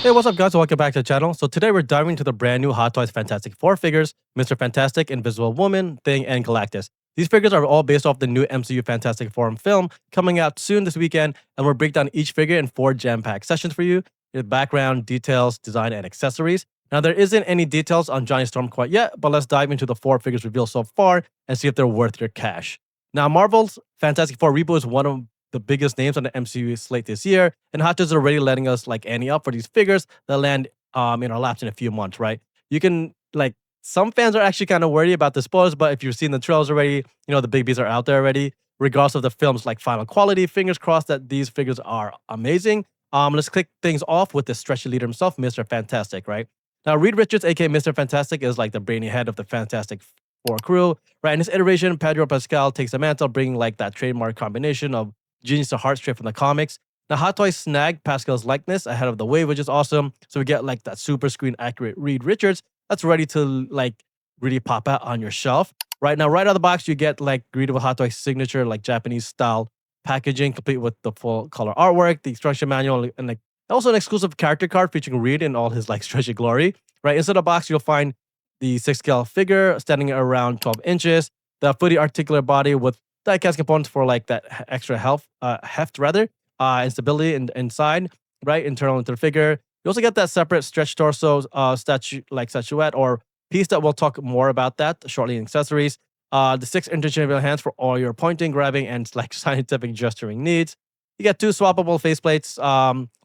Hey, what's up, guys? Welcome back to the channel. So today we're diving into the brand new Hot Toys Fantastic Four figures, Mr. Fantastic, Invisible Woman, Thing, and Galactus. These figures are all based off the new MCU Fantastic Four film coming out soon this weekend, and we'll break down each figure in 4 jam-packed sessions for you, with background, details, design, and accessories. Now, there isn't any details on Johnny Storm quite yet, but let's dive into the 4 figures revealed so far and see if they're worth your cash. Now, Marvel's Fantastic Four reboot is one of the biggest names on the MCU slate this year, and Hot Toys is already letting us like ante up for these figures that land in our laps in a few months, right? You can like some fans are actually kind of worried about the spoilers, but if you've seen the trailers already, the big beats are out there already. Regardless of the film's like final quality, fingers crossed that these figures are amazing. Let's kick things off with the stretchy leader himself, Mr. Fantastic, right? Now, Reed Richards, aka Mr. Fantastic, is like the brainy head of the Fantastic Four crew, right? In this iteration, Pedro Pascal takes the mantle, bringing like that trademark combination of genius to heart straight from the comics. Now, Hot Toys snagged Pascal's likeness ahead of the wave, which is awesome. So we get like that super screen accurate Reed Richards that's ready to like really pop out on your shelf. Right now, right out of the box, you get like greeted with Hot Toys signature, like Japanese style packaging, complete with the full color artwork, the instruction manual, and like also an exclusive character card featuring Reed in all his like stretchy glory. Right inside the box, you'll find the 6 scale figure standing around 12 inches, the fully articulate body with die-cast components for like that extra heft rather, and stability inside, right? Internal into the figure. You also get that separate stretch torso statuette or piece that we'll talk more about that shortly in accessories. The 6 interchangeable hands for all your pointing, grabbing, and like scientific gesturing needs. You get 2 swappable faceplates.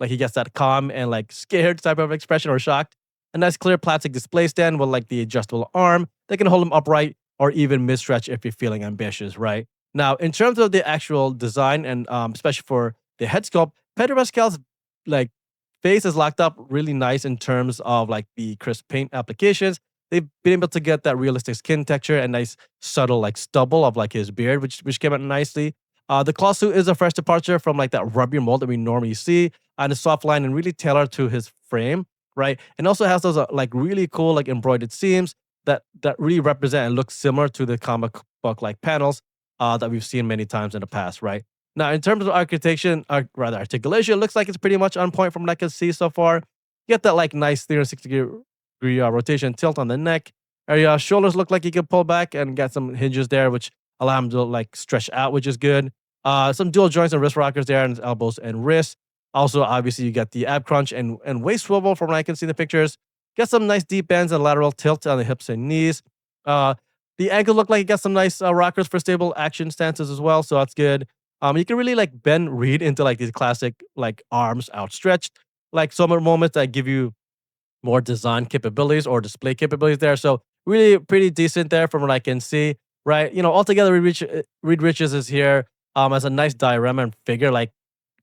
Like he gets that calm and like scared type of expression or shocked. A nice clear plastic display stand with like the adjustable arm that can hold him upright or even mid-stretch if you're feeling ambitious, right? Now, in terms of the actual design and especially for the head sculpt, Pedro Pascal's like face is locked up really nice in terms of like the crisp paint applications. They've been able to get that realistic skin texture and nice subtle like stubble of like his beard, which came out nicely. The claw suit is a fresh departure from like that rubber mold that we normally see, and a soft line and really tailored to his frame, right? And also has those like really cool like embroidered seams that really represent and look similar to the comic book like panels that we've seen many times in the past, right? Now, in terms of articulation, articulation, it looks like it's pretty much on point from what I can see so far. You get that like nice 360-degree rotation tilt on the neck. Your shoulders look like you can pull back and get some hinges there, which allow them to like stretch out, which is good. Some dual joints and wrist rockers there, and elbows and wrists. Also, obviously, you get the ab crunch and waist swivel from what I can see in the pictures. Get some nice deep bends and lateral tilt on the hips and knees. Uh, the ankle look like you got some nice rockers for stable action stances as well, so that's good. You can really like bend Reed into like these classic like arms outstretched, like some moments that give you more design capabilities or display capabilities there. So really pretty decent there from what I can see, right? Altogether, Reed Richards is here as a nice diorama and figure like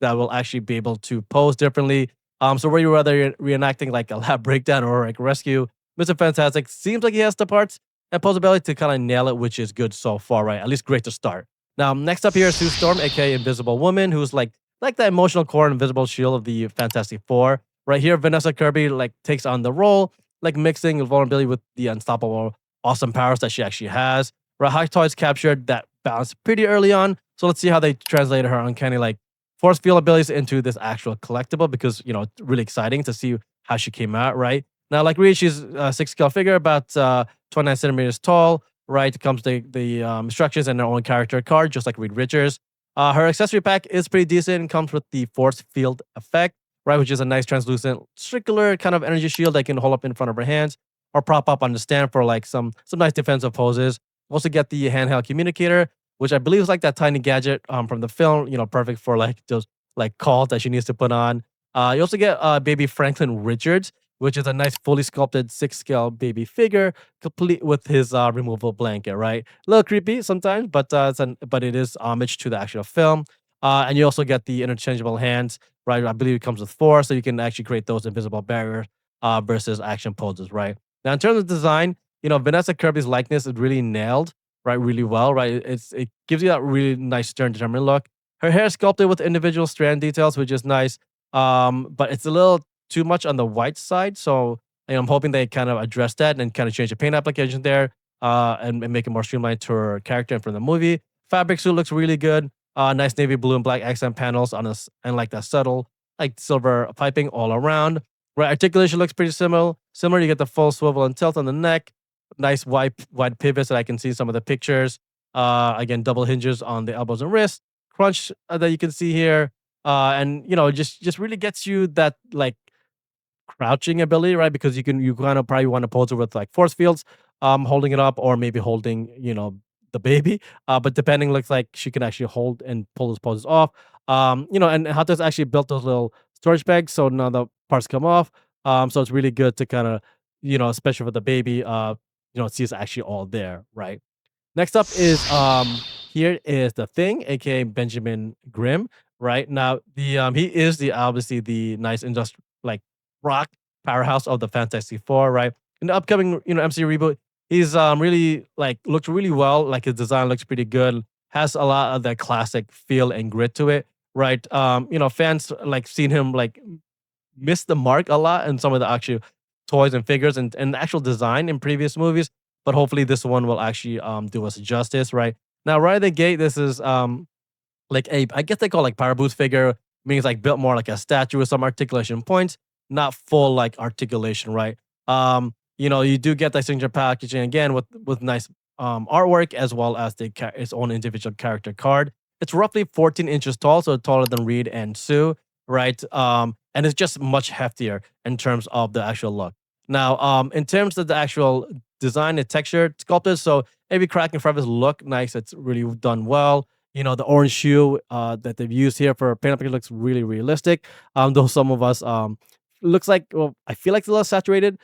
that will actually be able to pose differently. So whether you're reenacting like a lab breakdown or like rescue, Mr. Fantastic seems like he has the parts and posability to kind of nail it, which is good so far, right? At least great to start. Now, next up here is Sue Storm, aka Invisible Woman, who's like the emotional core and invisible shield of the Fantastic Four. Right here, Vanessa Kirby like takes on the role, like mixing vulnerability with the unstoppable, awesome powers that she actually has. Right, Hot Toys captured that balance pretty early on, so let's see how they translated her uncanny like force field abilities into this actual collectible because it's really exciting to see how she came out. Right now, like Reed, she's a 6 scale figure, about 29 centimeters tall. Right, comes the instructions and their own character card, just like Reed Richards. Her accessory pack is pretty decent. It comes with the force field effect, right, which is a nice translucent circular kind of energy shield that can hold up in front of her hands or prop up on the stand for like some nice defensive poses. Also get the handheld communicator, which I believe is like that tiny gadget from the film, perfect for like those like calls that she needs to put on. You also get baby Franklin Richards, which is a nice fully sculpted 6 scale baby figure, complete with his removable blanket, right? A little creepy sometimes, but but it is homage to the actual film. And you also get the interchangeable hands, right? I believe it comes with 4, so you can actually create those invisible barriers versus action poses, right? Now, in terms of design, Vanessa Kirby's likeness is really nailed, right? Really well, right? It gives you that really nice stern, determined look. Her hair is sculpted with individual strand details, which is nice. But it's a little too much on the white side, so I'm hoping they kind of address that and kind of change the paint application there, and make it more streamlined to her character and from the movie. Fabric suit looks really good. Nice navy blue and black accent panels on us, and like that subtle like silver piping all around. Right, articulation looks pretty similar. Similar, you get the full swivel and tilt on the neck. Nice wide pivots that I can see in some of the pictures. Again, double hinges on the elbows and wrists. Crunch that you can see here, and just really gets you that like crouching ability, right? Because you kind of probably want to pose it with like force fields, holding it up, or maybe holding the baby. But depending, looks like she can actually hold and pull those poses off. And Hata's actually built those little storage bags, so none of the parts come off. So it's really good to kind of especially for the baby, see it's actually all there, right? Next up is here is the Thing, aka Benjamin Grimm. Right now, the he is the obviously the nice industrial like rock powerhouse of the Fantastic Four. Right, in the upcoming MCU reboot, he's really like looks really well. Like his design looks pretty good. Has a lot of that classic feel and grit to it. Right, fans like seen him like missed the mark a lot in some of the actual toys and figures and the actual design in previous movies. But hopefully this one will actually do us justice, right? Now, right at the gate, this is like a I guess they call it like power boost figure, means like built more like a statue with some articulation points, not full like articulation, right? You do get that signature packaging again with nice artwork as well as its own individual character card. It's roughly 14 inches tall, so taller than Reed and Sue, right? And it's just much heftier in terms of the actual look. Now, in terms of the actual design and texture sculpted, so every crack in front of it look nice. It's really done well. The orange shoe that they've used here for paint up looks really realistic. Though some of us looks like, well, I feel like it's a little saturated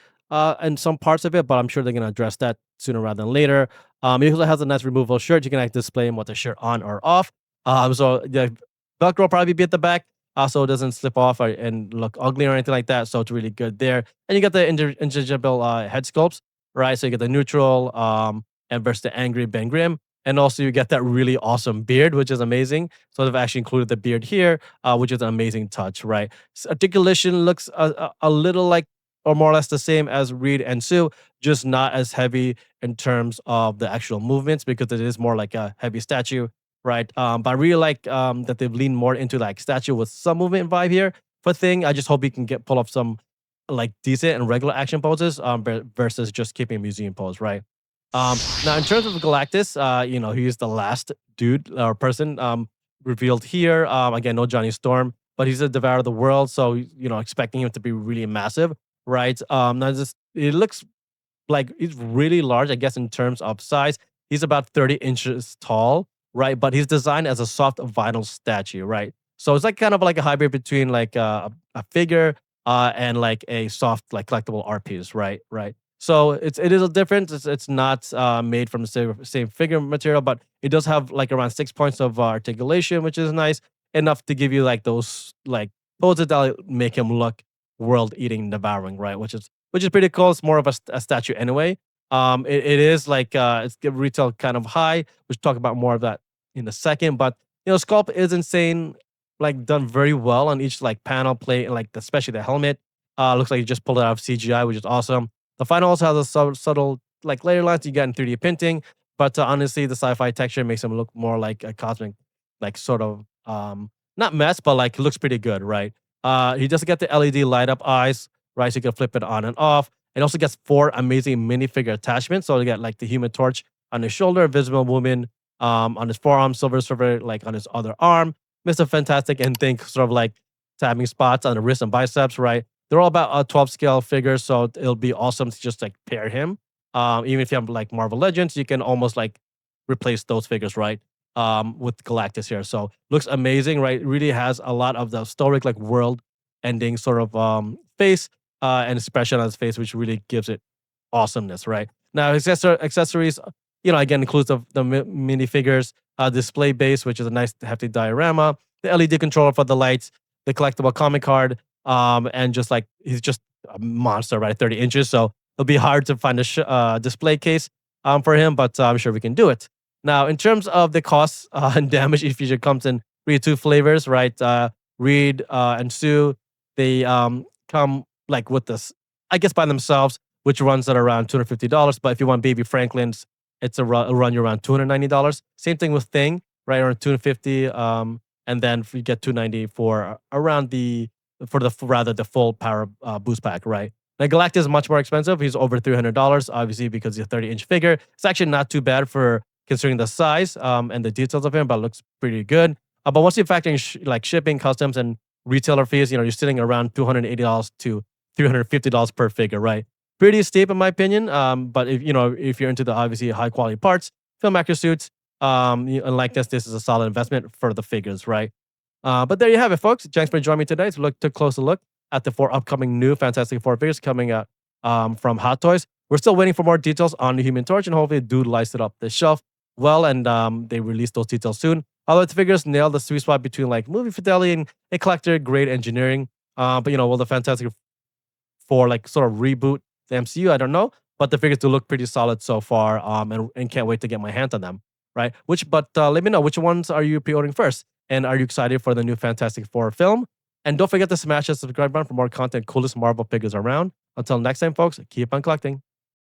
in some parts of it, but I'm sure they're gonna address that sooner rather than later. It also has a nice removable shirt. You can like display them with the shirt on or off. So the Velcro will probably be at the back, so it doesn't slip off and look ugly or anything like that. So it's really good there. And you got the interchangeable head sculpts, right? So you get the neutral and versus the angry Ben Grimm. And also you get that really awesome beard, which is amazing. So they've actually included the beard here, which is an amazing touch, right? Articulation looks a little like or more or less the same as Reed and Sue, just not as heavy in terms of the actual movements because it is more like a heavy statue, right? But I really like that they've leaned more into like statue with some movement vibe here. For Thing, I just hope he can pull off some like decent and regular action poses versus just keeping a museum pose, right? Now, in terms of Galactus, he's the last dude or person revealed here. Again, no Johnny Storm, but he's a devourer of the world, so expecting him to be really massive, right? Now, just it looks like he's really large, I guess, in terms of size. He's about 30 inches tall, right? But he's designed as a soft vinyl statue, right? So it's like kind of like a hybrid between like a figure and like a soft like collectible art piece, right? Right. So it is a difference. It's not made from the same figure material, but it does have like around 6 points of articulation, which is nice enough to give you like those like poses that make him look world eating, devouring, right? Which is pretty cool. It's more of a statue anyway. It is like it's retail kind of high. We'll talk about more of that in a second. But sculpt is insane. Like done very well on each like panel plate and like especially the helmet. Looks like you just pulled it out of CGI, which is awesome. The final also has a subtle like layer lines you get in 3D printing. But honestly, the sci-fi texture makes him look more like a cosmic, like sort of not mess, but like looks pretty good, right? He does get the LED light up eyes, right? So you can flip it on and off. It also gets 4 amazing minifigure attachments. So you get like the Human Torch on his shoulder, Invisible Woman on his forearm, Silver Surfer like on his other arm, Mr. Fantastic and Think sort of like tabbing spots on the wrist and biceps, right? They're all about 12 scale figures, so it'll be awesome to just like pair him. Even if you have like Marvel Legends, you can almost like replace those figures, right? With Galactus here. So looks amazing, right? Really has a lot of the stoic like world ending sort of face and expression on his face, which really gives it awesomeness, right? Now, accessories, again, includes the minifigures, display base, which is a nice hefty diorama, the LED controller for the lights, the collectible comic card, and just like he's just a monster, right? 30 inches, so it'll be hard to find a display case for him, but I'm sure we can do it. Now, in terms of the costs and damage, each feature comes in really 2 flavors, right? Reed and Sue, they come like with this, I guess by themselves, which runs at around $250. But if you want Baby Franklin's, it'll run you around $290. Same thing with Thing, right? Around $250. And then if you get $290 for around the for rather the full power boost pack, right? Now Galactus is much more expensive. He's over $300, obviously because he's a 30-inch figure. It's actually not too bad for considering the size and the details of him, but it looks pretty good. But once you factor in like shipping, customs, and retailer fees, you're sitting around $280 to $350 per figure, right? Pretty steep in my opinion. But if you're into the obviously high quality parts, film actor suits, and like this is a solid investment for the figures, right? But there you have it, folks. Thanks for joining me today to take a closer look at the 4 upcoming new Fantastic Four figures coming out from Hot Toys. We're still waiting for more details on the Human Torch, and hopefully, Dude lights it up the shelf well, and they release those details soon. Although the figures nail the sweet spot between like movie fidelity and a collector grade engineering. But will the Fantastic Four like sort of reboot the MCU? I don't know, but the figures do look pretty solid so far. And can't wait to get my hands on them. Right? But let me know, which ones are you pre-ordering first? And are you excited for the new Fantastic Four film? And don't forget to smash that subscribe button for more content, coolest Marvel figures around. Until next time, folks, keep on collecting.